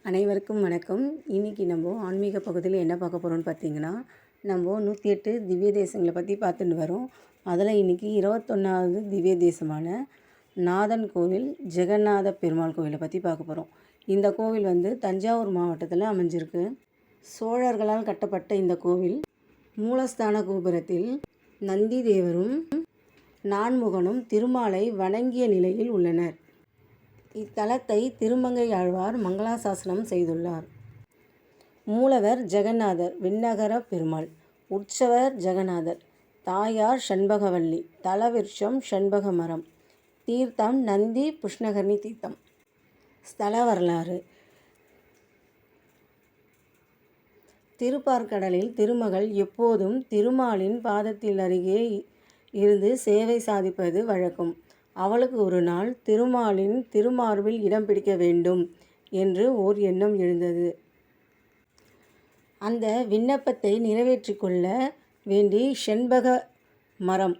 அனைவருக்கும் வணக்கம். இன்றைக்கி நம்ம ஆன்மீக பகுதியில் என்ன பார்க்க போகிறோம்னு பார்த்தீங்கன்னா, நம்ம 108 திவ்ய தேசங்களை பற்றி பார்த்துட்டு வரோம். அதில் இன்றைக்கி 21வது திவ்ய தேசமான நாதன் கோவில் ஜெகநாத பெருமாள் கோவிலை பற்றி பார்க்க போகிறோம். இந்த கோவில் தஞ்சாவூர் மாவட்டத்தில் அமைஞ்சிருக்கு. சோழர்களால் கட்டப்பட்ட இந்த கோவில் மூலஸ்தான கோபுரத்தில் நந்தி தேவரும் நான்முகனும் திருமாலை வணங்கிய நிலையில் உள்ளனர். இத்தலத்தை திருமங்கை ஆழ்வார் மங்களாசாசனம் செய்துள்ளார். மூலவர் ஜெகநாதர் விண்ணகர பெருமாள், உற்சவர் ஜெகநாதர், தாயார் ஷண்பகவல்லி, தலவிருஷம் ஷண்பக மரம், தீர்த்தம் நந்தி புஷ்ணகர்ணி தீர்த்தம். ஸ்தல வரலாறு. திருப்பார்கடலில் திருமகள் எப்போதும் திருமாலின் பாதத்தில் அருகே இருந்து சேவை சாதிப்பது வழக்கம். அவளுக்கு ஒரு நாள் திருமாலின் திருமார்பில் இடம் பிடிக்க வேண்டும் என்று ஓர் எண்ணம் எழுந்தது. அந்த விண்ணப்பத்தை நிறைவேற்றி கொள்ள வேண்டி ஷண்பக மரம்